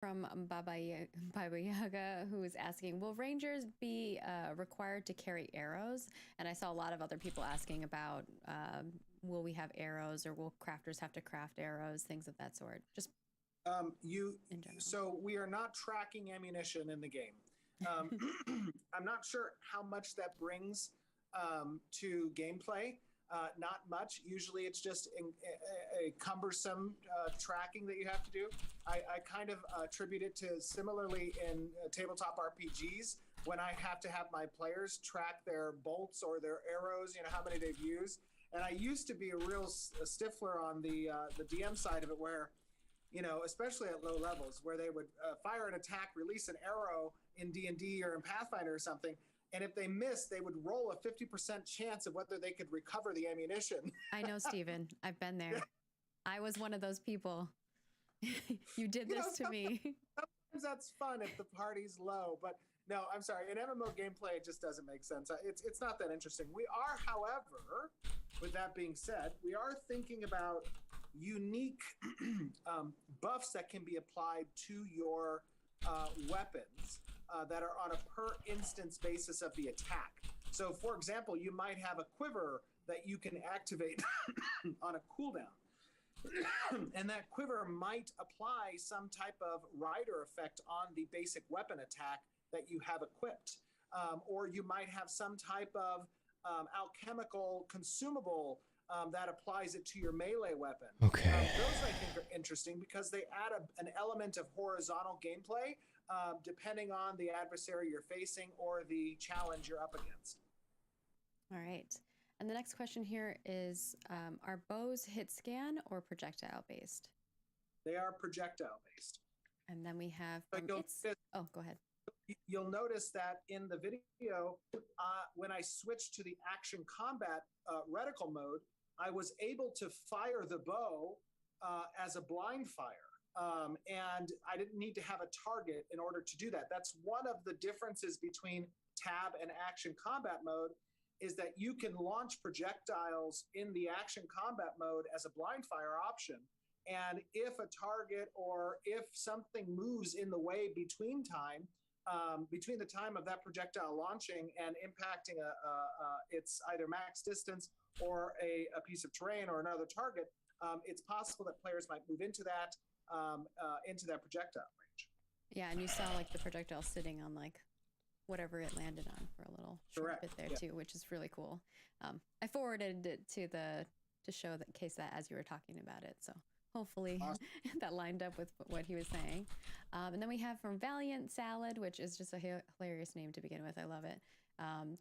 from Baba Yaga, who is asking, will rangers be required to carry arrows? And I saw a lot of other people asking about, will we have arrows, or will crafters have to craft arrows, things of that sort? Just in general. So we are not tracking ammunition in the game. I'm not sure how much that brings to gameplay. Not much. Usually it's just a cumbersome tracking that you have to do. I kind of attribute it to similarly in tabletop RPGs when I have to have my players track their bolts or their arrows, you know, how many they've used. And I used to be a real stiffler on the DM side of it, where, you know, especially at low levels, where they would fire an attack, release an arrow in D&D or in Pathfinder or something, and if they missed, they would roll a 50% chance of whether they could recover the ammunition. I know, Steven. I've been there. I was one of those people. You did this to me. Sometimes that's fun if the party's low, but no, I'm sorry. In MMO gameplay, it just doesn't make sense. It's not that interesting. We are, however, with that being said, we are thinking about unique buffs that can be applied to your weapons that are on a per instance basis of the attack. So, for example, you might have a quiver that you can activate on a cooldown. And that quiver might apply some type of rider effect on the basic weapon attack that you have equipped. Or you might have some type of alchemical consumable that applies it to your melee weapon. Okay. Those I think are interesting because they add an element of horizontal gameplay depending on the adversary you're facing or the challenge you're up against. All right. And the next question here is, are bows hit scan or projectile based? They are projectile based. And then we have, oh, go ahead. You'll notice that in the video, when I switched to the action combat reticle mode, I was able to fire the bow as a blind fire. And I didn't need to have a target in order to do that. That's one of the differences between tab and action combat mode, is that you can launch projectiles in the action combat mode as a blind fire option. And if a target or if something moves in the way between the time of that projectile launching and impacting its either max distance or a piece of terrain or another target, it's possible that players might move into that projectile range. Yeah, and you saw like the projectile sitting on like whatever it landed on for a little short bit there too, which is really cool. I forwarded it to show that case that as you were talking about it, so hopefully awesome. That lined up with what he was saying. And then we have from Valiant Salad, which is just a hilarious name to begin with. I love it.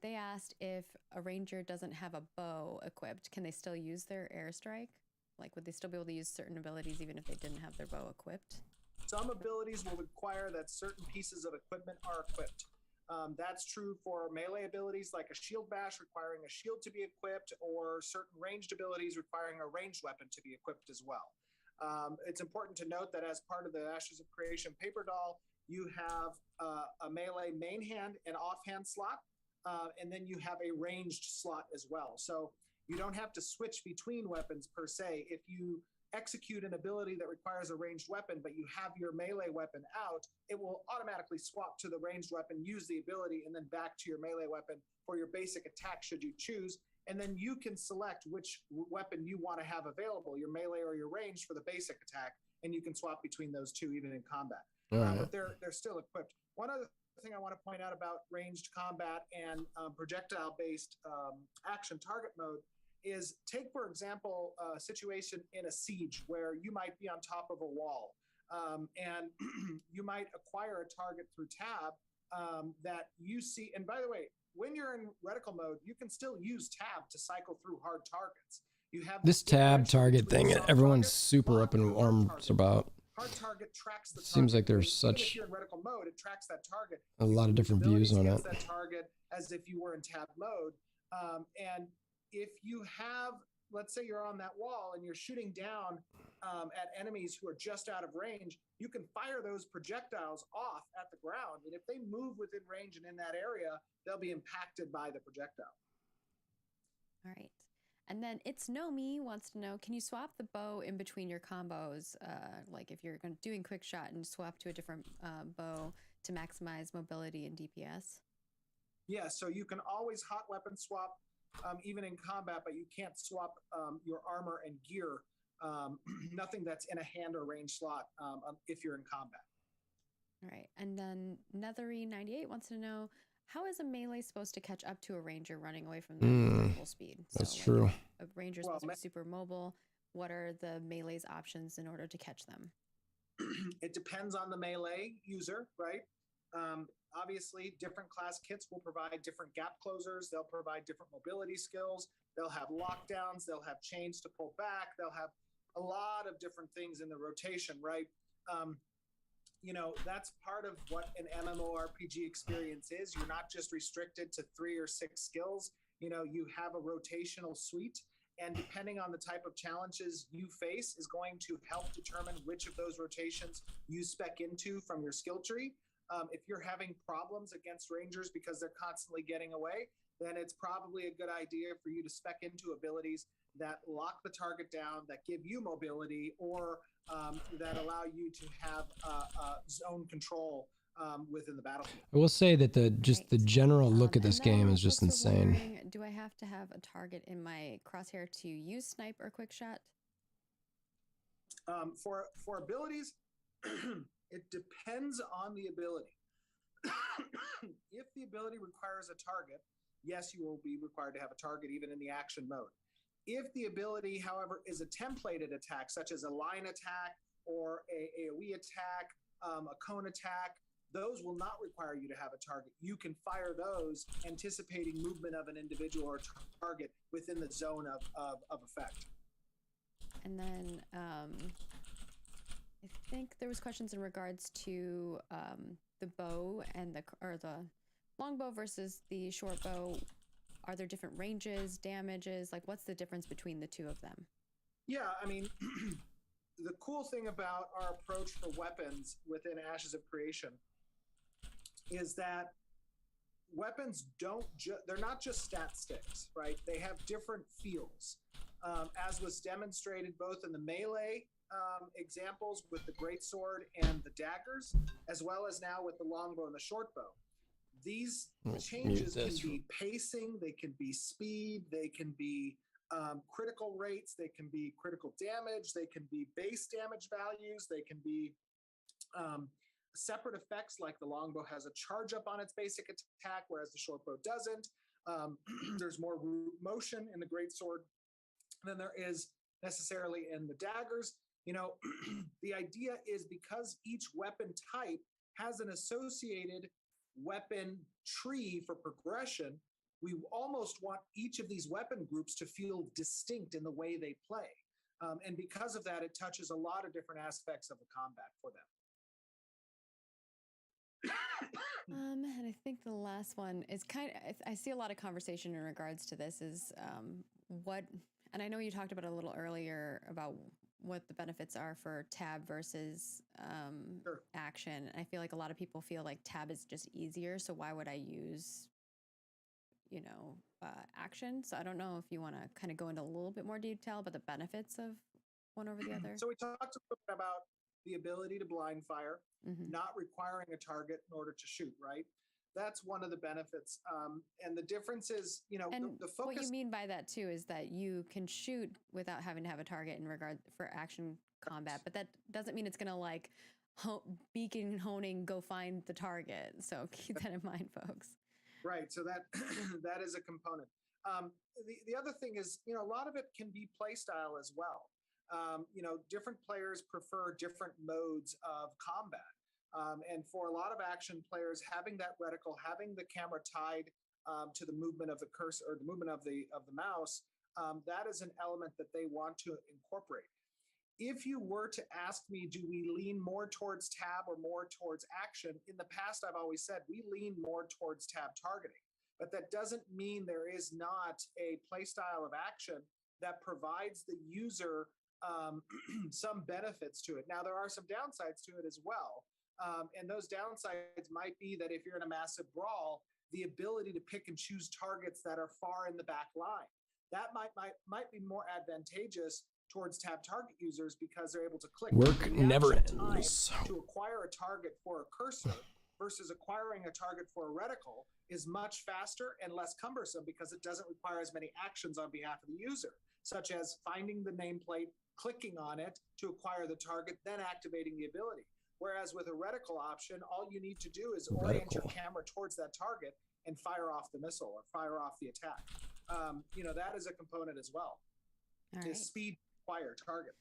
They asked if a ranger doesn't have a bow equipped, can they still use their airstrike? Like, would they still be able to use certain abilities even if they didn't have their bow equipped? Some abilities will require that certain pieces of equipment are equipped. That's true for melee abilities like a shield bash requiring a shield to be equipped, or certain ranged abilities requiring a ranged weapon to be equipped as well. It's important to note that as part of the Ashes of Creation paper doll, you have a melee main hand and offhand slot, and then you have a ranged slot as well. So you don't have to switch between weapons per se. If you execute an ability that requires a ranged weapon, but you have your melee weapon out, it will automatically swap to the ranged weapon, use the ability, and then back to your melee weapon for your basic attack should you choose. And then you can select which weapon you want to have available, your melee or your ranged for the basic attack, and you can swap between those two even in combat. But they're still equipped. One other thing I want to point out about ranged combat and projectile-based action target mode is, take, for example, a situation in a siege where you might be on top of a wall and you might acquire a target through tab that you see. And by the way, when you're in reticle mode, you can still use tab to cycle through hard targets. You have this tab target thing, everyone's super up in arms about. Hard target tracks the Seems target. like there's such if you're in reticle mode, it tracks that target. A lot of different views on it. That target as if you were in tab mode. And if you have, let's say you're on that wall and you're shooting down at enemies who are just out of range, you can fire those projectiles off at the ground. And if they move within range and in that area, they'll be impacted by the projectile. All right. And then It's No Me wants to know, can you swap the bow in between your combos? Like if you're doing quick shot and swap to a different bow to maximize mobility and DPS? Yeah, so you can always hot weapon swap even in combat, but you can't swap your armor and gear. Nothing that's in a hand or range slot if you're in combat. All right. And then Nethery98 wants to know, how is a melee supposed to catch up to a ranger running away from them full speed? That's so, true. A ranger's supposed to be super mobile. What are the melee's options in order to catch them? It depends on the melee user, right? Obviously, different class kits will provide different gap closers. They'll provide different mobility skills. They'll have lockdowns. They'll have chains to pull back. They'll have a lot of different things in the rotation, right? You know, that's part of what an MMORPG experience is. You're not just restricted to 3 or 6 skills. You know, you have a rotational suite, and depending on the type of challenges you face is going to help determine which of those rotations you spec into from your skill tree. If you're having problems against rangers because they're constantly getting away, then it's probably a good idea for you to spec into abilities that lock the target down, that give you mobility, or that allow you to have zone control within the battlefield. I will say that the general look at this game is just insane. Do I have to have a target in my crosshair to use snipe or quick shot? For abilities, it depends on the ability. If the ability requires a target, yes, you will be required to have a target even in the action mode. If the ability, however, is a templated attack, such as a line attack or a AoE attack, a cone attack, those will not require you to have a target. You can fire those anticipating movement of an individual or target within the zone of effect. And then I think there was questions in regards to the bow and the longbow versus the short bow. Are there different ranges, damages? Like, what's the difference between the two of them? Yeah, I mean, the cool thing about our approach for weapons within Ashes of Creation is that weapons they're not just stat sticks, right? They have different feels, as was demonstrated both in the melee examples with the greatsword and the daggers, as well as now with the longbow and the shortbow. These changes can be pacing, they can be speed, they can be critical rates, they can be critical damage, they can be base damage values, they can be separate effects, like the longbow has a charge up on its basic attack, whereas the shortbow doesn't. There's more root motion in the greatsword than there is necessarily in the daggers. You know, the idea is because each weapon type has an associated weapon tree for progression, we almost want each of these weapon groups to feel distinct in the way they play. And because of that, it touches a lot of different aspects of the combat for them. And I think the last one is I see a lot of conversation in regards to this is and I know you talked about it a little earlier about what the benefits are for tab versus Sure. action. I feel like a lot of people feel like tab is just easier, so why would I use, action? So I don't know if you want to kind of go into a little bit more detail about the benefits of one over the other. So we talked a little bit about the ability to blind fire, not requiring a target in order to shoot, right? That's one of the benefits. And the difference is, the focus. What you mean by that too is that you can shoot without having to have a target in regard for action combat, but that doesn't mean it's going to beacon honing, go find the target. So keep that in mind, folks. Right. So that that is a component. The other thing is, a lot of it can be play style as well. Different players prefer different modes of combat. And for a lot of action players, having that reticle, having the camera tied to the movement of the cursor or the movement of the mouse, that is an element that they want to incorporate. If you were to ask me, do we lean more towards tab or more towards action? In the past, I've always said we lean more towards tab targeting, but that doesn't mean there is not a play style of action that provides the user some benefits to it. Now, there are some downsides to it as well. And those downsides might be that if you're in a massive brawl, the ability to pick and choose targets that are far in the back line, that might be more advantageous towards tab target users because they're able to click Work never time ends. to acquire a target for a cursor versus acquiring a target for a reticle is much faster and less cumbersome because it doesn't require as many actions on behalf of the user, such as finding the nameplate, clicking on it to acquire the target, then activating the ability. Whereas with a reticle option, all you need to do is orient your camera towards that target and fire off the missile or fire off the attack. That is a component as well. All to right. speed acquire target.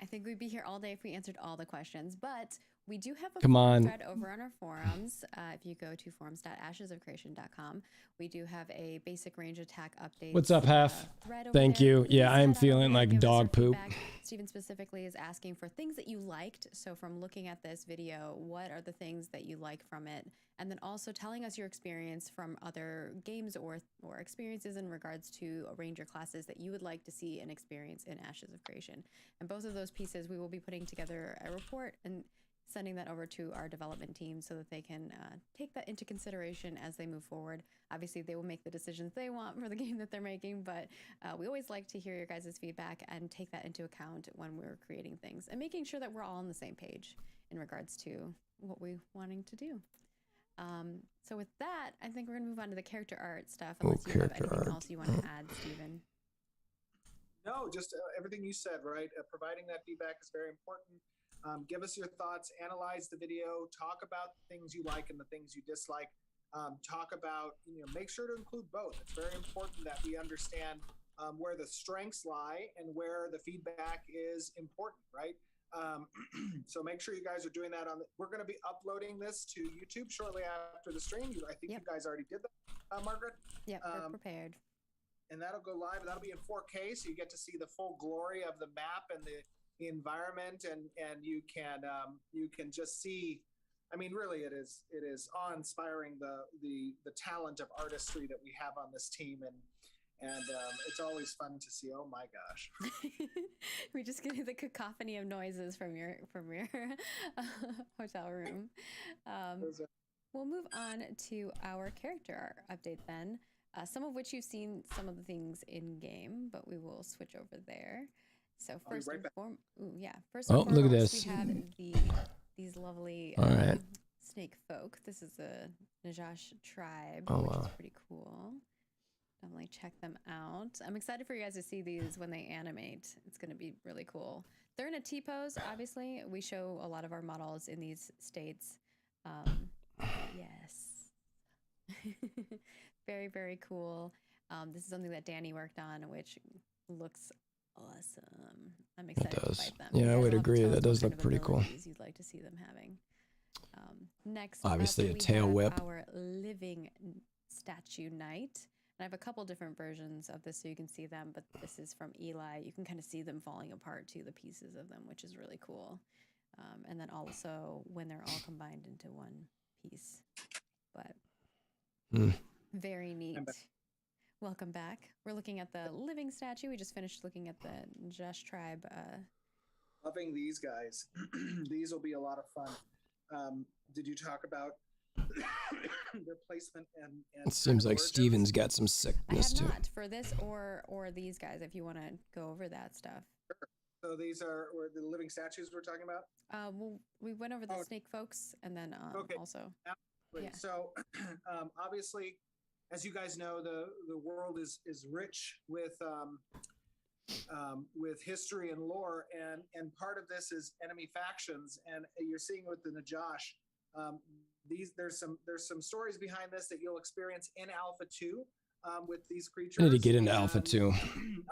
I think we'd be here all day if we answered all the questions, but we do have a Come on. thread over on our forums. If you go to forums.ashesofcreation.com, we do have a basic range attack update. What's up, Half? Thread over Thank there. you. Please Yeah, I'm head on feeling over like and give us your dog poop. feedback. Steven specifically is asking for things that you liked. So from looking at this video, what are the things that you like from it? And then also telling us your experience from other games or experiences in regards to ranger classes that you would like to see and experience in Ashes of Creation. And both of those pieces, we will be putting together a report and sending that over to our development team so that they can take that into consideration as they move forward. Obviously, they will make the decisions they want for the game that they're making, but we always like to hear your guys' feedback and take that into account when we're creating things and making sure that we're all on the same page in regards to what we're wanting to do. So with that, I think we're going to move on to the character art stuff, unless you have anything else you want to add, Steven. No, just everything you said, right? Providing that feedback is very important. Give us your thoughts, analyze the video, talk about the things you like and the things you dislike. Talk about, make sure to include both. It's very important that we understand where the strengths lie and where the feedback is important, right? So make sure you guys are doing that. We're going to be uploading this to YouTube shortly after the stream. I think you guys already did that, Margaret. Yeah, we're prepared. And that'll go live. That'll be in 4K, so you get to see the full glory of the map and the environment, and you can just see. I mean, really, it is awe-inspiring the talent of artistry that we have on this team, and it's always fun to see. Oh my gosh! We just get the cacophony of noises from your hotel room. We'll move on to our character art update then. Some of which you've seen some of the things in game, but we will switch over there. So first and foremost, look at this. We have these lovely snake folk. This is the Nagash Tribe, which is pretty cool. Definitely check them out. I'm excited for you guys to see these when they animate. It's going to be really cool. They're in a T-pose, obviously. We show a lot of our models in these states. Yes. Very, very cool. This is something that Danny worked on, which looks awesome. I'm excited to fight them. Yeah, I would agree. That does look pretty cool. You'd like to see them having. Next, obviously a tail whip. Our living statue knight. And I have a couple different versions of this so you can see them, but this is from Eli. You can kind of see them falling apart too, the pieces of them, which is really cool. And then also when they're all combined into one piece. But very neat. Welcome back. We're looking at the living statue. We just finished looking at the Nagash Tribe. Loving these guys. These will be a lot of fun. Did you talk about their placement and it seems like Steven's got some sickness too. I have not for this or these guys, if you want to go over that stuff. Sure. So these are the living statues we're talking about? Well, we went over the snake folks and then also. Absolutely. Yeah. So obviously, as you guys know, the world is rich with history and lore, and part of this is enemy factions, and you're seeing with the Nagash. There's some stories behind this that you'll experience in Alpha 2 with these creatures. I need to get into Alpha 2.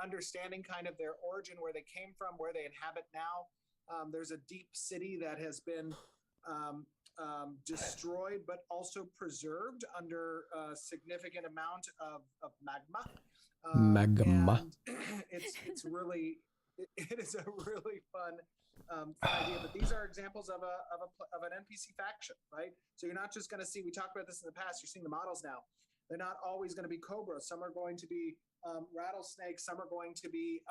Understanding kind of their origin, where they came from, where they inhabit now. There's a deep city that has been destroyed, but also preserved under a significant amount of magma. Magma. It's really it is a really fun idea. But these are examples of an NPC faction, right? So you're not just going to see. We talked about this in the past. You're seeing the models now. They're not always going to be cobras. Some are going to be rattlesnakes. Some are going to be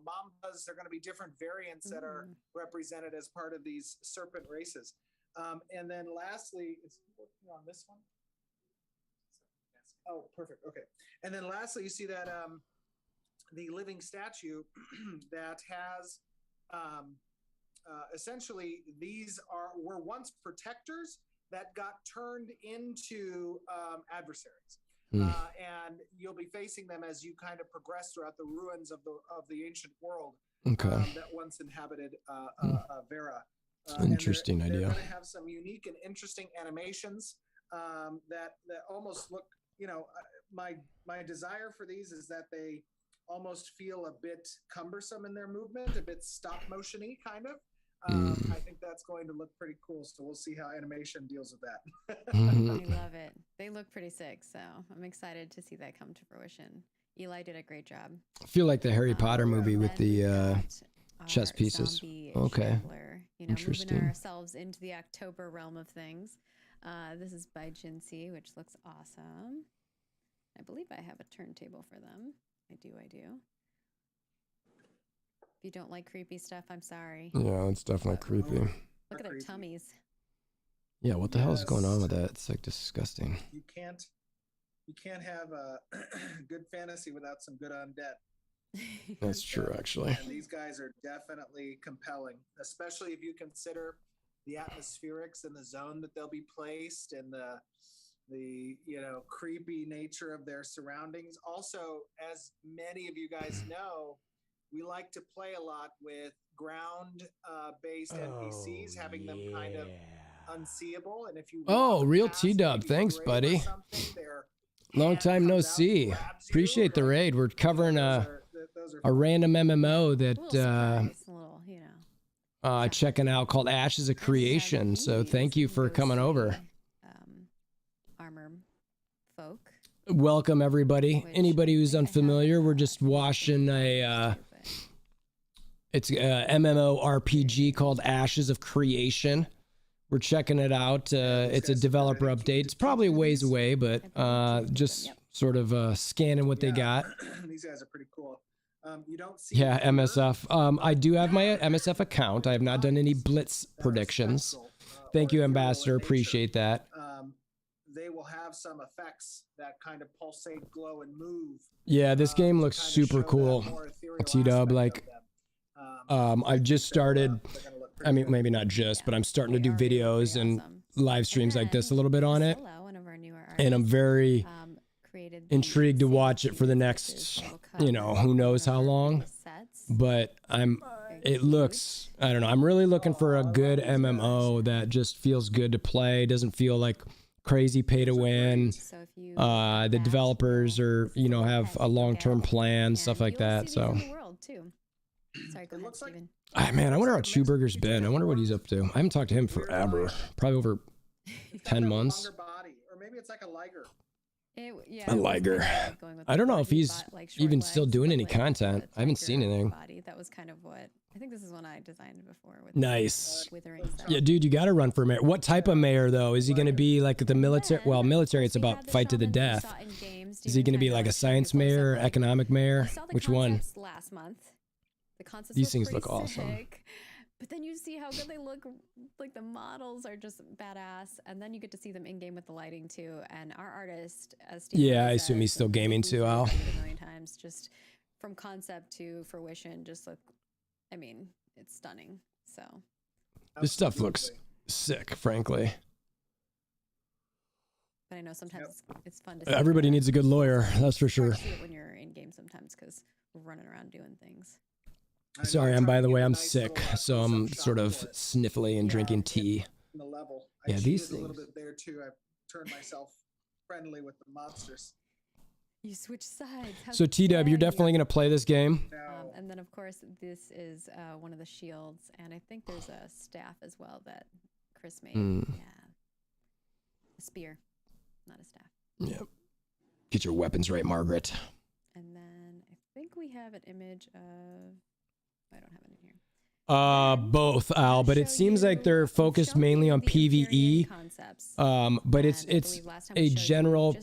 mambas. They're going to be different variants that are represented as part of these serpent races. And then lastly, is he working on this one? Oh, perfect. Okay. And then lastly, you see that the living statue that has essentially were once protectors that got turned into adversaries. And you'll be facing them as you kind of progress throughout the ruins of the ancient world that once inhabited Vera. Interesting idea. They're going to have some unique and interesting animations that almost look, my desire for these is that they almost feel a bit cumbersome in their movement, a bit stop motion-y kind of. I think that's going to look pretty cool. So we'll see how animation deals with that. I love it. They look pretty sick. So I'm excited to see that come to fruition. Eli did a great job. I feel like the Harry Potter movie with the chess pieces. Okay. Interesting. Moving ourselves into the October realm of things. This is by Jinsey, which looks awesome. I believe I have a turntable for them. I do. If you don't like creepy stuff, I'm sorry. Yeah, it's definitely creepy. Look at their tummies. Yeah, what the hell is going on with that? It's like disgusting. You can't have a good fantasy without some good undead. That's true, actually. And these guys are definitely compelling, especially if you consider the atmospherics and the zone that they'll be placed and the creepy nature of their surroundings. Also, as many of you guys know, we like to play a lot with ground based NPCs, having them kind of unseeable. And if you real T-Dub, thanks, buddy. Long time no see. Appreciate the raid. We're covering a random MMO that checking out called Ashes of Creation. So thank you for coming over. Armor folk. Welcome everybody. Anybody who's unfamiliar, we're just watching it's a MMO RPG called Ashes of Creation. We're checking it out. It's a developer update. It's probably a ways away, but just sort of scanning what they got. These guys are pretty cool. You don't see MSF. I do have my MSF account. I have not done any Blitz predictions. Thank you, Ambassador. Appreciate that. They will have some effects that kind of pulsate, glow, and move. Yeah, this game looks super cool. T-Dub, like, I've just started, I mean, maybe not just, but I'm starting to do videos and live streams like this a little bit on it. And I'm very intrigued to watch it for the next, who knows how long. But it looks, I don't know, I'm really looking for a good MMO that just feels good to play, doesn't feel like crazy pay to win. The developers are, have a long-term plan, stuff like that. So, sorry, go ahead, Steven. Man, I wonder how Chewburger's been. I wonder what he's up to. I haven't talked to him forever, probably over 10 months. Or maybe it's like a liger. A liger. I don't know if he's even still doing any content. I haven't seen anything. That was kind of what I think. This is one I designed before. With nice. Withering stuff. Yeah, dude, you got to run for mayor. What type of mayor though? Is he going to be like the military? Well, military, it's about fight to the death. Is he going to be like a science mayor, or economic mayor? Which one? Last month. The concepts These things look awesome. Sick. But then you see how good they look. Like the models are just badass, and then you get to see them in game with the lighting too. And our artist, as Steve I assume he's still gaming too, Al. A million times, just from concept to fruition, just look. I mean, it's stunning. So this stuff looks sick, frankly. But I know sometimes it's fun to see. Everybody needs a good lawyer, that's for sure. See it when you're in game sometimes because we're running around doing things. Sorry, by the way, I'm sick, so I'm sort of sniffly and drinking tea. Yeah, these things. A little bit there too. I've turned myself friendly with the monsters. You switch sides. So T-Dub, you're definitely gonna play this game. And then of course this is one of the shields, and I think there's a staff as well that Chris made. Yeah, a spear, not a staff. Yep. Get your weapons right, Margaret. And then I think we have an image of. I don't have it in here. Both, Al, but it seems like they're focused mainly on PvE. But it's a general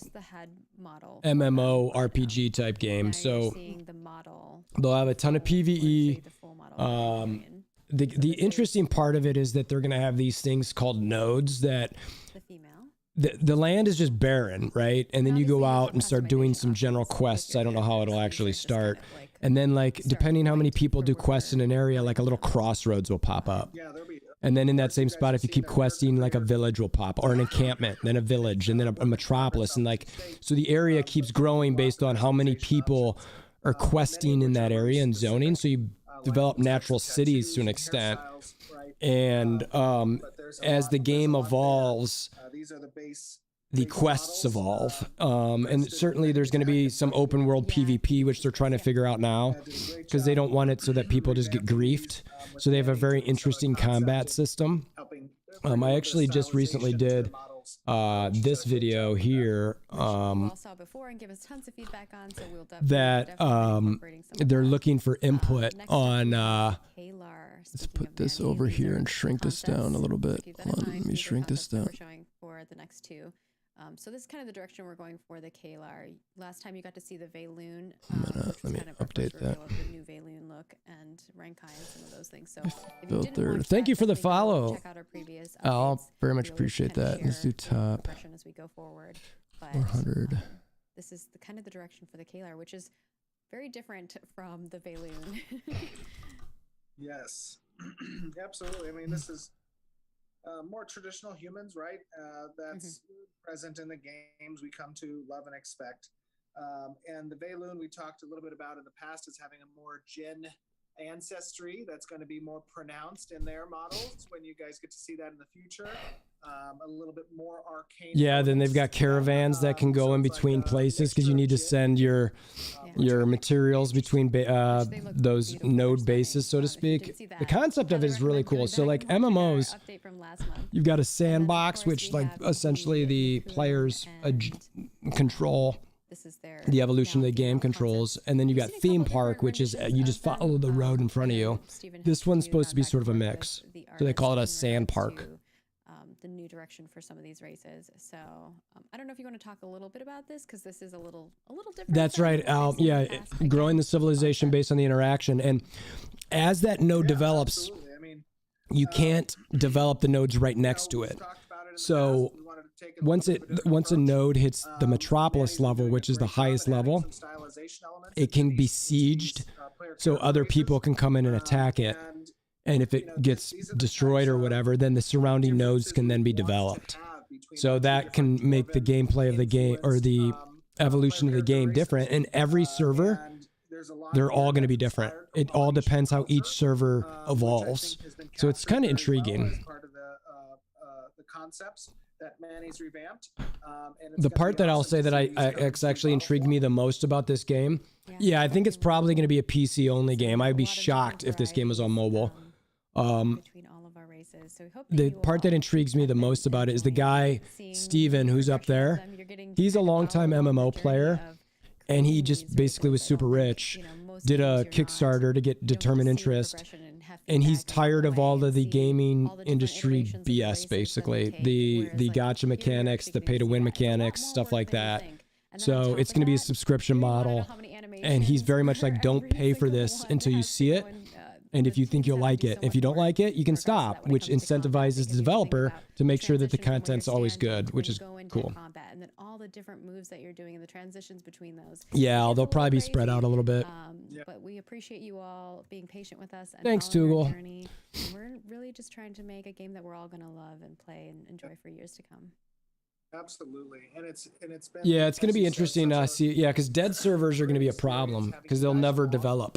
MMO RPG type game. So they'll have a ton of PvE. The interesting part of it is that they're going to have these things called nodes that the land is just barren, right? And then you go out and start doing some general quests. I don't know how it'll actually start. And then like, depending how many people do quests in an area, like a little crossroads will pop up. And then in that same spot, if you keep questing, like a village will pop, or an encampment, then a village, and then a metropolis. And like, so the area keeps growing based on how many people are questing in that area and zoning. So you develop natural cities to an extent. And as the game evolves, the quests evolve. And certainly there's going to be some open world PvP, which they're trying to figure out now, because they don't want it so that people just get griefed. So they have a very interesting combat system. I actually just recently did this video here that they're looking for input on let's put this over here and shrink this down a little bit. Hold on, let me shrink this down. For the next two. So this is kind of the direction we're going for the Kalar. Last time you got to see the Valoon. Let me update that. The new Valoon look and Rankai and some of those things. So filter. Thank you for the follow. Check out our previous I'll very much appreciate that. Let's do top. As we go forward. But 400. This is the kind of the direction for the Kalar, which is very different from the Valoon. Yes, absolutely. I mean, this is more traditional humans, right? That's present in the games we come to love and expect. And the Valoon we talked a little bit about in the past is having a more Jinn ancestry that's going to be more pronounced in their models when you guys get to see that in the future. A little bit more arcane. Yeah, then they've got caravans that can go in between places because you need to send your materials between those node bases, so to speak. The concept of it is really cool. So like MMOs, you've got a sandbox, which like essentially the players control the evolution of the game controls, and then you got theme park, which is you just follow the road in front of you. This one's supposed to be sort of a mix, so they call it a sand park. The new direction for some of these races. So I don't know if you want to talk a little bit about this, because this is a little different. That's right. Yeah, growing the civilization based on the interaction, and as that node develops, you can't develop the nodes right next to it. So once a node hits the metropolis level, which is the highest level, it can be sieged, so other people can come in and attack it. And if it gets destroyed or whatever, then the surrounding nodes can then be developed. So that can make the gameplay of the game, or the evolution of the game, different. And every server, they're all going to be different. It all depends how each server evolves. So it's kind of intriguing. The part that I'll say that it's actually intrigued me the most about this game, I think it's probably going to be a PC only game. I'd be shocked if this game was on mobile. Between all of our races. So we hope the part that intrigues me the most about it is the guy, Steven, who's up there. He's a longtime MMO player, and he just basically was super rich, did a Kickstarter to get determined interest, and he's tired of all of the gaming industry BS, basically. The gacha mechanics, the pay-to-win mechanics, stuff like that. So it's going to be a subscription model, and he's very much like, don't pay for this until you see it. And if you think you'll like it, if you don't like it, you can stop, which incentivizes the developer to make sure that the content's always good, which is cool. And then all the different moves that you're doing and the transitions between those. Yeah, they'll probably be spread out a little bit. But we appreciate you all being patient with us. And thanks, Tugel. We're really just trying to make a game that we're all going to love and play and enjoy for years to come. Absolutely, and it's been it's going to be interesting to see. Yeah, because dead servers are going to be a problem because they'll never develop.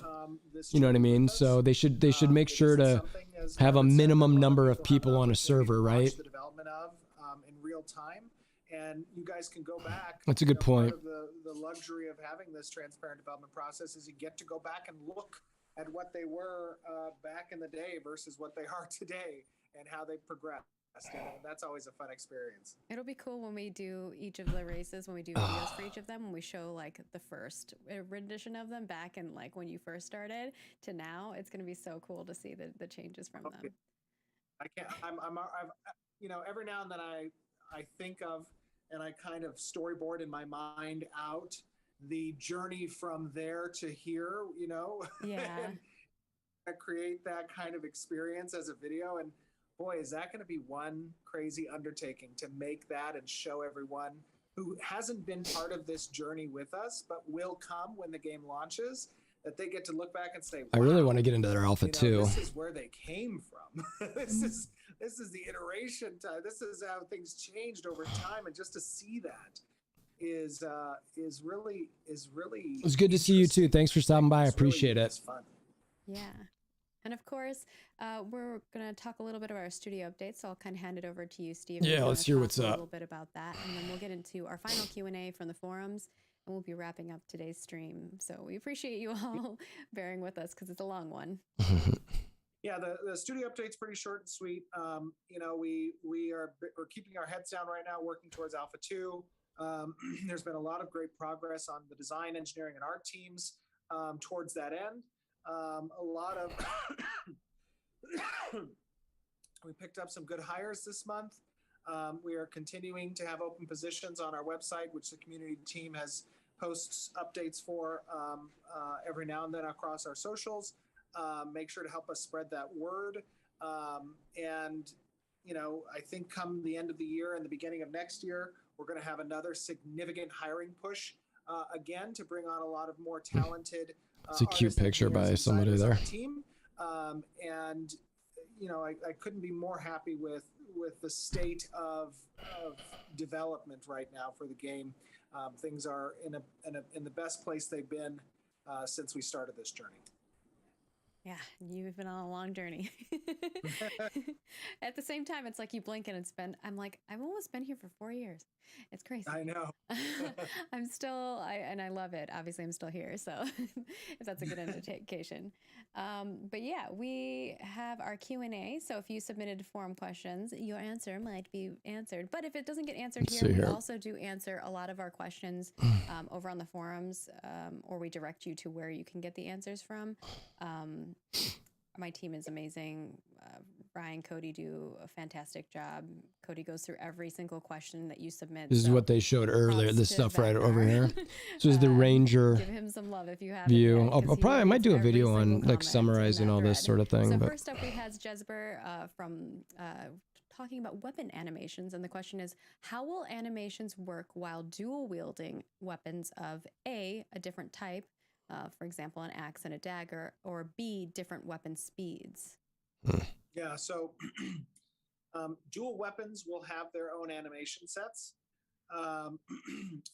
You know what I mean? So they should make sure to have a minimum number of people on a server, right? The development of in real time, and you guys can go back. That's a good point. Part of the luxury of having this transparent development process is you get to go back and look at what they were back in the day versus what they are today, and how they progressed. And that's always a fun experience. It'll be cool when we do each of the races, when we do videos for each of them, when we show like the first rendition of them back and like when you first started to now. It's going to be so cool to see the changes from them. Every now and then I think of, and I kind of storyboard in my mind out the journey from there to here, Yeah. and create that kind of experience as a video. And boy, is that going to be one crazy undertaking to make that and show everyone who hasn't been part of this journey with us, but will come when the game launches, that they get to look back and say, wow, I really want to get into their alpha too. This is where they came from. This is the iteration time. This is how things changed over time. And just to see that is really It's good to see you too. Thanks for stopping by. I appreciate it. Fun. Yeah. And of course, we're going to talk a little bit about our studio updates. So I'll kind of hand it over to you, Steve. Yeah, let's hear what's up. A little bit about that. And then we'll get into our final Q&A from the forums. And we'll be wrapping up today's stream. So we appreciate you all bearing with us because it's a long one. Yeah, the studio update's pretty short and sweet. We're keeping our heads down right now, working towards Alpha 2. There's been a lot of great progress on the design, engineering, and art teams towards that end. A lot of we picked up some good hires this month. We are continuing to have open positions on our website, which the community team has posts updates for every now and then across our socials. Make sure to help us spread that word. And I think come the end of the year and the beginning of next year, we're going to have another significant hiring push again to bring on a lot of more talented. It's a cute picture by somebody there. Team. And I couldn't be more happy with the state of development right now for the game. Things are in the best place they've been since we started this journey. Yeah, you've been on a long journey. At the same time, it's like you blink and I'm like, I've almost been here for 4 years. It's crazy. I know. I love it. Obviously, I'm still here. So if that's a good indication. But yeah, we have our Q&A. So if you submitted forum questions, your answer might be answered. But if it doesn't get answered here, we also do answer a lot of our questions over on the forums, or we direct you to where you can get the answers from. My team is amazing. Ryan, Cody do a fantastic job. Cody goes through every single question that you submit. This is what they showed earlier. This stuff right over here. So is the Ranger give him some love if you have view. I might do a video on like summarizing all this sort of thing. So but first up, we have Jezber from talking about weapon animations, and the question is, how will animations work while dual wielding weapons of a different type? For example, an axe and a dagger, or B, different weapon speeds? Yeah, so dual weapons will have their own animation sets.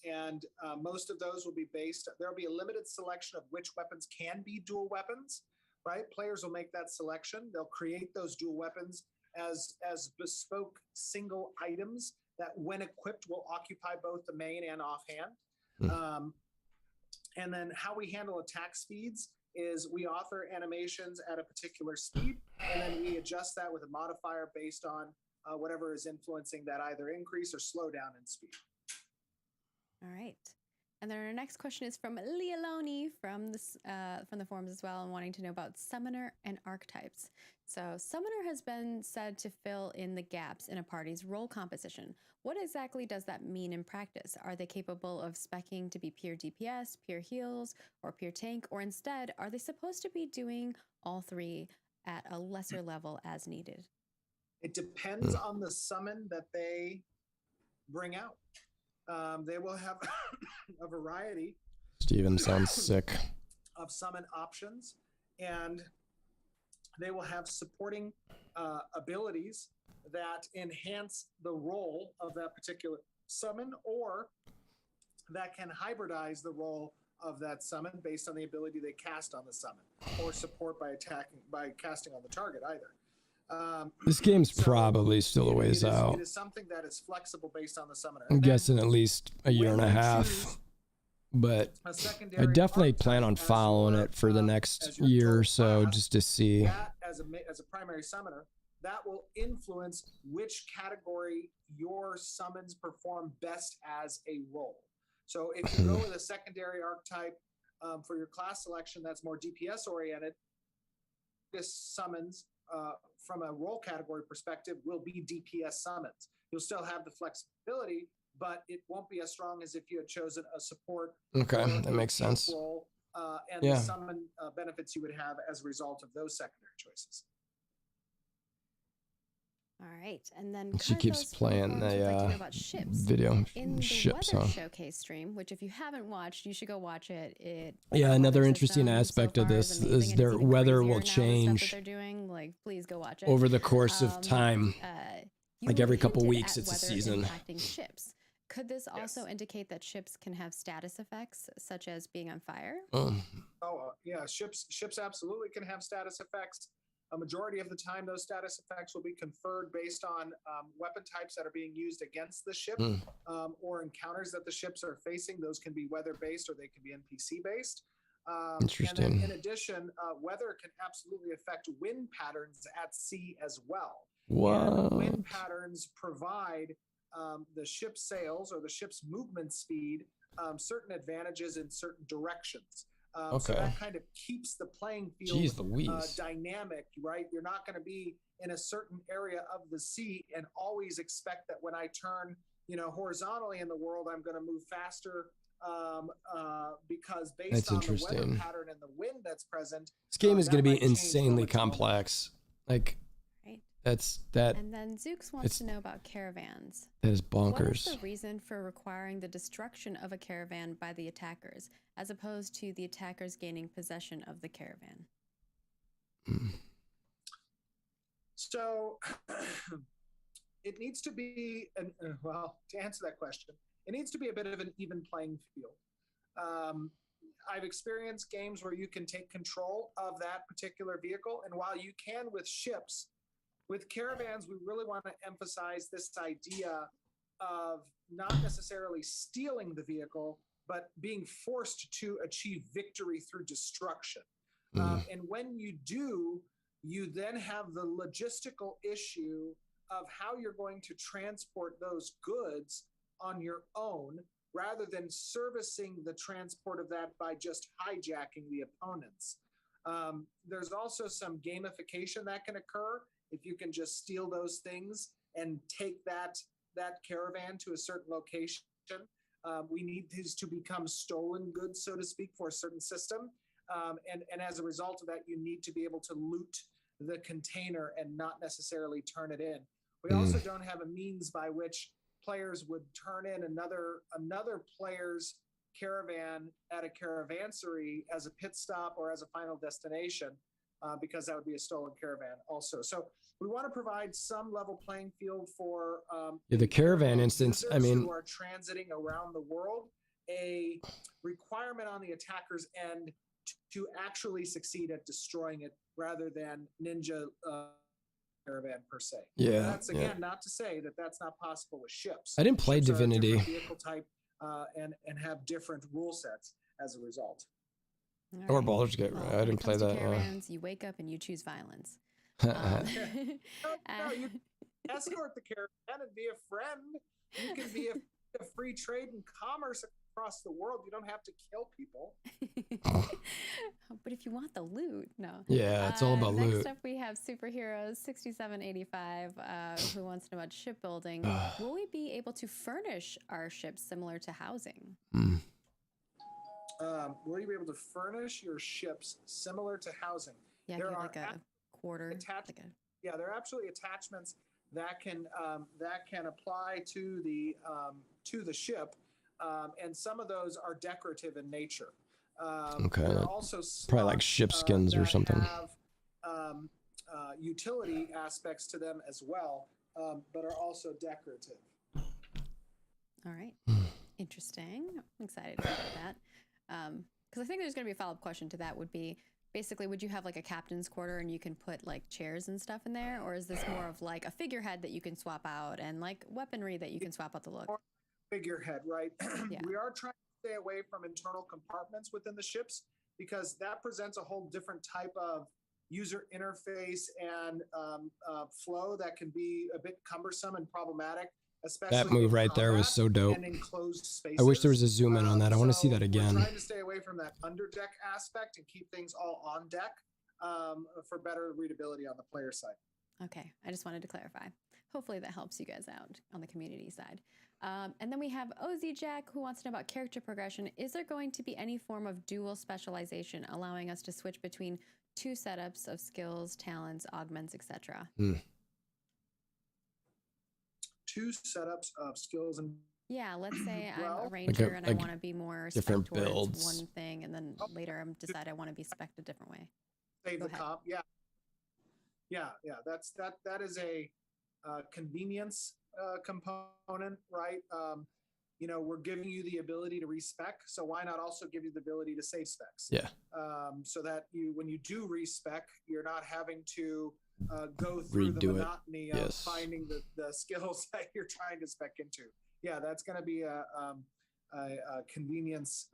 And most of those will be based, there'll be a limited selection of which weapons can be dual weapons, right? Players will make that selection. They'll create those dual weapons as bespoke single items that when equipped will occupy both the main and offhand. And then how we handle attack speeds is we author animations at a particular speed, and then we adjust that with a modifier based on whatever is influencing that either increase or slow down in speed. All right. And then our next question is from Leoloni from the forums as well, and wanting to know about Summoner and Archetypes. So Summoner has been said to fill in the gaps in a party's role composition. What exactly does that mean in practice? Are they capable of speccing to be pure DPS, pure heals, or pure tank? Or instead, are they supposed to be doing all three at a lesser level as needed? It depends on the summon that they bring out. They will have a variety. Steven sounds sick. Of summon options, and they will have supporting abilities that enhance the role of that particular summon, or that can hybridize the role of that summon based on the ability they cast on the summon, or support by casting on the target either. This game's probably still a ways out. It is something that is flexible based on the summoner. I'm guessing at least a year and a half, but I definitely plan on following it for the next year or so, just to see. That as a primary summoner, that will influence which category your summons perform best as a role. So if you go with a secondary archetype for your class selection that's more DPS oriented, this summons from a role category perspective will be DPS summons. You'll still have the flexibility, but it won't be as strong as if you had chosen a support. Okay, that makes sense. Role, and the summon benefits you would have as a result of those secondary choices. All right, and then she keeps Cargos playing would like to know the about ships. video In ships, the Weather huh? Showcase stream, which if you haven't watched, you should go watch it. Yeah, our another weather interesting system aspect so of far this amazing, is and their it's even weather crazier will now, the stuff change that they're doing. Like, please go watch it. over the course of time. Like every couple weeks, it's a season. Impacting ships. Could this also indicate that ships can have status effects, such as being on fire? Yeah, ships absolutely can have status effects. A majority of the time, those status effects will be conferred based on weapon types that are being used against the ship or encounters that the ships are facing. Those can be weather-based or they can be NPC-based. Interesting. And then in addition, weather can absolutely affect wind patterns at sea as well. What? Wind patterns provide the ship's sails or the ship's movement speed certain advantages in certain directions. So that kind of keeps the playing field dynamic, right? You're not going to be in a certain area of the sea and always expect that when I turn, horizontally in the world, I'm going to move faster because based on the weather pattern and the wind that's present. This game is going to be insanely complex. Like, that. And then Zooks wants to know about caravans. That is bonkers. What is the reason for requiring the destruction of a caravan by the attackers, as opposed to the attackers gaining possession of the caravan? So it needs to be, to answer that question, it needs to be a bit of an even playing field. I've experienced games where you can take control of that particular vehicle, and while you can with ships, with caravans, we really want to emphasize this idea of not necessarily stealing the vehicle, but being forced to achieve victory through destruction. And when you do, you then have the logistical issue of how you're going to transport those goods on your own, rather than servicing the transport of that by just hijacking the opponents. There's also some gamification that can occur if you can just steal those things and take that caravan to a certain location. We need these to become stolen goods, so to speak, for a certain system. And as a result of that, you need to be able to loot the container and not necessarily turn it in. We also don't have a means by which players would turn in another player's caravan at a caravansary as a pit stop or as a final destination, because that would be a stolen caravan also. So we want to provide some level playing field for the caravan instance. I mean, who are transiting around the world, a requirement on the attacker's end to actually succeed at destroying it rather than ninja caravan per se. Yeah, that's again not to say that that's not possible with ships. I didn't play Divinity. Vehicle type and have different rule sets as a result. Right. Or Baldur's Gate. Well, I didn't play that. Caravans, you wake up and you choose violence. No, you escort the caravan and be a friend. You can be a free trade and commerce across the world. You don't have to kill people. But if you want the loot, no. Yeah, it's all about loot. Next up, we have Superheroes 6785, who wants to know about shipbuilding. Will we be able to furnish our ships similar to housing? Will you be able to furnish your ships similar to housing? Yeah, there are like a quarter. Yeah, there are absolutely attachments that can apply to the ship, and some some are decorative in nature. Okay, there are also probably like ship skins or something. Have utility aspects to them as well, but are also decorative. All right, interesting. I'm excited about that. Because I think there's going to be a follow-up question to that. Would be basically, would you have like a captain's quarter and you can put like chairs and stuff in there, or is this more of like a figurehead that you can swap out and like weaponry that you can swap out the look? Figurehead, right? Yeah. We are trying to stay away from internal compartments within the ships because that presents a whole different type of user interface and flow that can be a bit cumbersome and problematic. Especially that move right there was so dope. I wish there was a zoom in on that. I want to see that again. We're trying to stay away from that underdeck aspect and keep things all on deck for better readability on the player side. Okay, I just wanted to clarify. Hopefully that helps you guys out on the community side. And then we have OZ Jack, who wants to know about character progression. Is there going to be any form of dual specialization, allowing us to switch between two setups of skills, talents, augments, etc.? 2 setups of skills and. Yeah, let's say I'm Well, a ranger and I want to be more different spec towards builds. one thing, and then later I decide I want to be spec a different way. Save the comp. Yeah. That is a convenience component, right? We're giving you the ability to respec, so why not also give you the ability to save specs? Yeah. So that when you do respec, you're not having to go through the monotony of finding the skills that you're trying to spec into. Yeah, that's going to be a convenience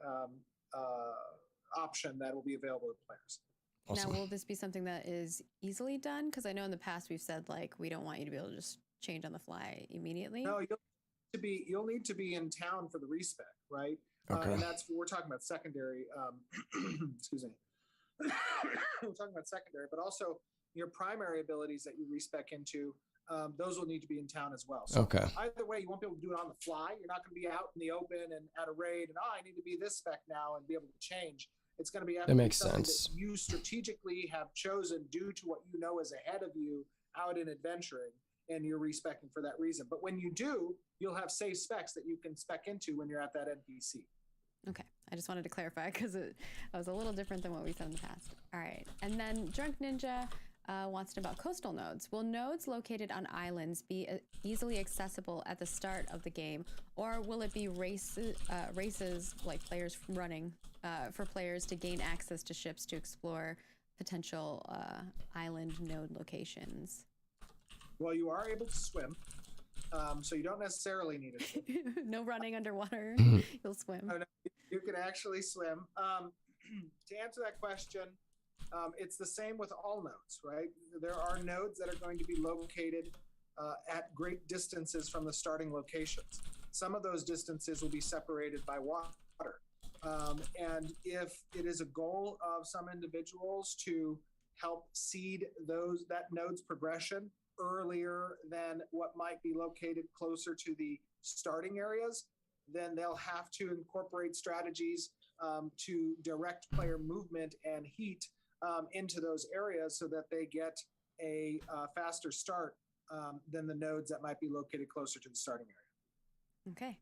option that will be available to players. Awesome. Now, will this be something that is easily done? Because I know in the past we've said, like, we don't want you to be able to just change on the fly immediately. No, you'll need to be in town for the respec, right? Okay. And we're talking about secondary. Excuse me. We're talking about secondary, but also your primary abilities that you respec into. Those will need to be in town as well. So okay. Either way, you won't be able to do it on the fly. You're not going to be out in the open and at a raid and I need to be this spec now and be able to change. It's going to be that makes sense. That you strategically have chosen due to what you know is ahead of you out in adventuring, and you're respecing for that reason. But when you do, you'll have safe specs that you can spec into when you're at that NPC. Okay, I just wanted to clarify because it was a little different than what we said in the past. All right, and then Drunk Ninja wants to know about coastal nodes. Will nodes located on islands be easily accessible at the start of the game, or will it be races like players running for players to gain access to ships to explore potential island node locations? Well, you are able to swim, so you don't necessarily need it. No running underwater. You'll swim. No, you can actually swim. To answer that question, it's the same with all nodes, right? There are nodes that are going to be located at great distances from the starting locations. Some of those distances will be separated by water. And if it is a goal of some individuals to help seed that node's progression earlier than what might be located closer to the starting areas, then they'll have to incorporate strategies to direct player movement and heat into those areas so that they get a faster start than the nodes that might be located closer to the starting area. Okay.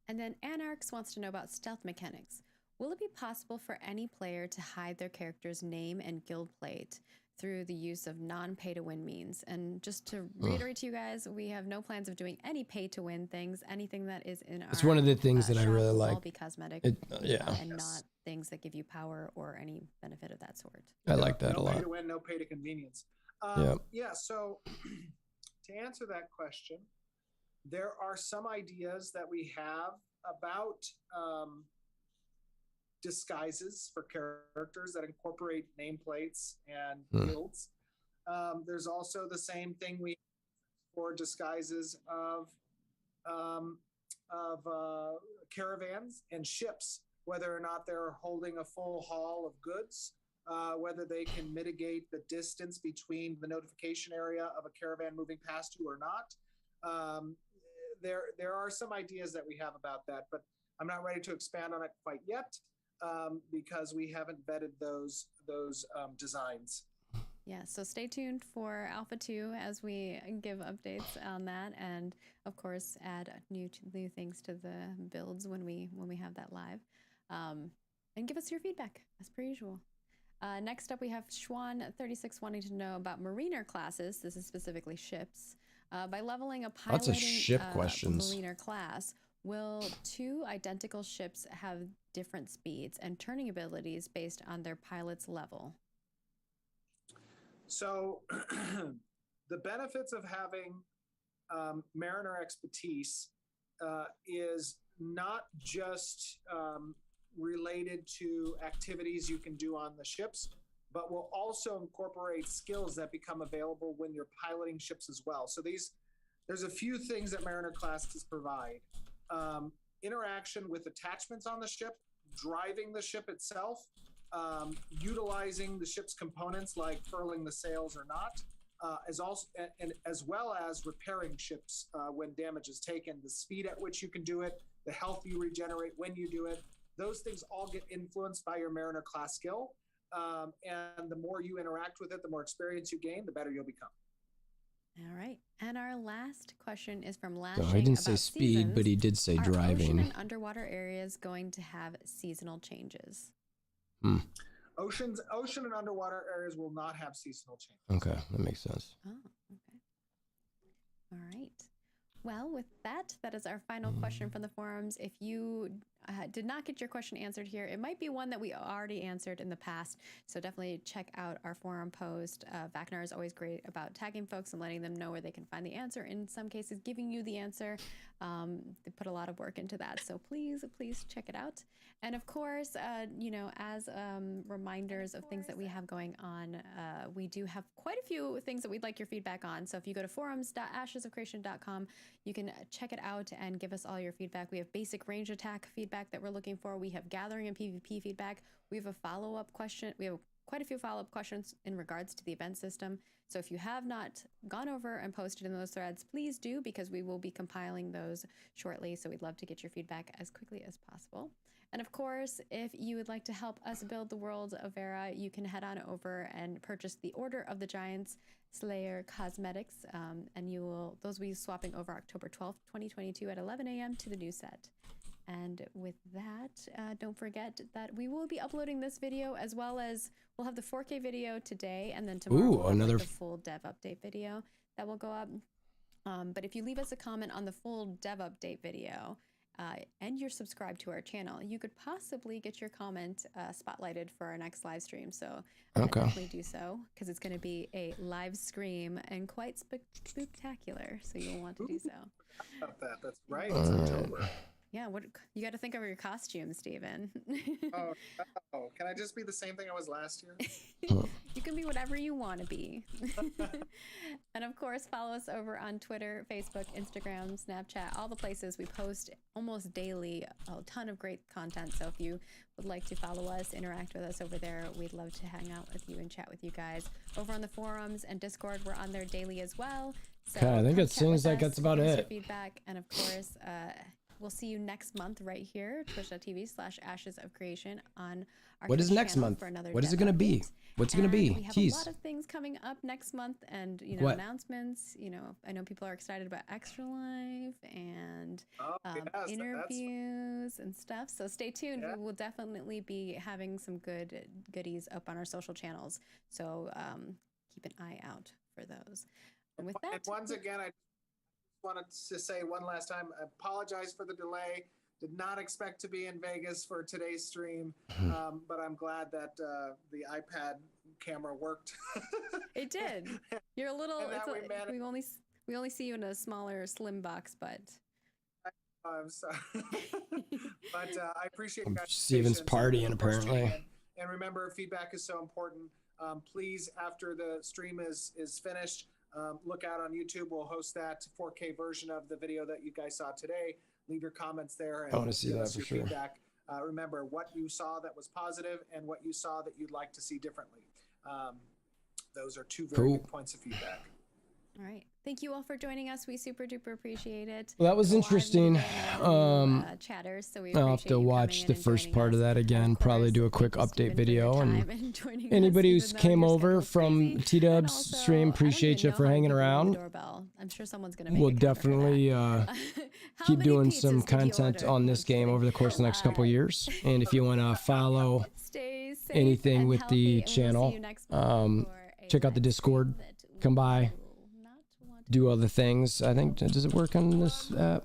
And then Anarchs wants to know about stealth mechanics. Will it be possible for any player to hide their character's name and guild plate through the use of non-pay-to-win means? And just to reiterate to you guys, we have no plans of doing any pay-to-win things. Anything that is in it's one of the things that I really like. Will all be cosmetic, and not things that give you power or any benefit of that sort. I like that a lot. No pay-to-win, no pay-to-convenience. Yeah, so to answer that question, there are some ideas that we have about disguises for characters that incorporate nameplates and guilds. There's also the same thing we have for disguises of caravans and ships, whether or not they're holding a full haul of goods, whether they can mitigate the distance between the notification area of a caravan moving past you or not. There are some ideas that we have about that, but I'm not ready to expand on it quite yet because we haven't vetted those designs. Yeah, so stay tuned for Alpha 2 as we give updates on that, and of course add new things to the builds when we have that live, and give us your feedback as per usual. Next up, we have Schwan36 wanting to know about mariner classes. This is specifically ships. By leveling a piloting mariner class, will 2 identical ships have different speeds and turning abilities based on their pilot's level? So the benefits of having mariner expertise is not just related to activities you can do on the ships, but will also incorporate skills that become available when you're piloting ships as well. So there's a few things that mariner classes provide. Interaction with attachments on the ship, driving the ship itself, utilizing the ship's components like furling the sails or not, as well as repairing ships when damage is taken, the speed at which you can do it, the health you regenerate when you do it. Those things all get influenced by your mariner class skill. And the more you interact with it, the more experience you gain, the better you'll become. All right. And our last question is from Lashing. No, he didn't say speed, seasons. but he did say driving. Are ocean and underwater areas going to have seasonal changes? Ocean and underwater areas will not have seasonal changes. Okay, that makes sense. Oh, okay. All right. Well, with that, that is our final question from the forums. If you did not get your question answered here, it might be one that we already answered in the past. So definitely check out our forum post. Vacnar is always great about tagging folks and letting them know where they can find the answer. In some cases, giving you the answer. They put a lot of work into that. So please check it out. And of course, you know, as reminders of things that we have going on, we do have quite a few things that we'd like your feedback on. So if you go to forums.ashesofcreation.com, you can check it out and give us all your feedback. We have basic range attack feedback that we're looking for. We have gathering and PvP feedback. We have a follow-up question. We have quite a few follow-up questions in regards to the event system. So if you have not gone over and posted in those threads, please do, because we will be compiling those shortly. So we'd love to get your feedback as quickly as possible. And of course, if you would like to help us build the world of Vera, you can head on over and purchase the Order of the Giants Slayer cosmetics, and those will be swapping over October 12th, 2022 at 11 a.m. to the new set. And with that, don't forget that we will be uploading this video, as well as we'll have the 4K video today, and then tomorrow we'll have the full dev update video that will go up. But if you leave us a comment on the full dev update video, and you're subscribed to our channel, you could possibly get your comment spotlighted for our next live stream. So definitely do so, because it's going to be a live stream and quite spooktacular. So you'll want to do so. About that. That's right. It's October. Yeah, what you got to think of your costume, Steven. Oh, can I just be the same thing I was last year? You can be whatever you want to be. And of course, follow us over on Twitter, Facebook, Instagram, Snapchat, all the places. We post almost daily a ton of great content. So if you would like to follow us, interact with us over there, we'd love to hang out with you and chat with you guys. Over on the forums and Discord, we're on there daily as well. So okay, I think it seems like that's about it. Feedback, and of course, we'll see you next month right here, twitch.tv/ashesofcreation on our What is next month? What is it going to be? What's it going to be? We have a lot of things coming up next month, and you know, announcements. You know, I know people are excited about Extra Life and interviews and stuff. So stay tuned. Yeah. We will definitely be having some good goodies up on our social channels. So keep an eye out for those. And with that, and once again, I wanted to say one last time, I apologize for the delay. Did not expect to be in Vegas for today's stream, but I'm glad that the iPad camera worked. It did. You're a little. We only see you in a smaller, slim box, but. I'm sorry, but I appreciate you guys. Steven's partying apparently. And remember, feedback is so important. Please, after the stream is finished, look out on YouTube. We'll host that 4K version of the video that you guys saw today. Leave your comments there. And I want to see that for sure. Feedback. Remember what you saw that was positive and what you saw that you'd like to see differently. Those are two very good points of feedback. All right. Thank you all for joining us. We super duper appreciate it. Well, that was interesting. Chatters, so I'll have to watch the first part of that again, probably do a quick update video. And anybody who's came over from T-Dub's stream, appreciate you for hanging around. I'm sure someone's going to We'll definitely keep doing some content on this game over the course of the next couple of years. And if you want to follow anything with the channel, check out the Discord. Come by. Do other things. I think, does it work on this app?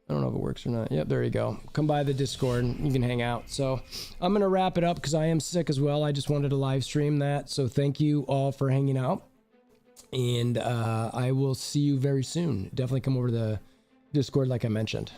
I don't know if it works or not. Yep, there you go. Come by the Discord. You can hang out. So I'm going to wrap it up because I am sick as well. I just wanted to live stream that. So thank you all for hanging out. And I will see you very soon. Definitely come over to the Discord like I mentioned.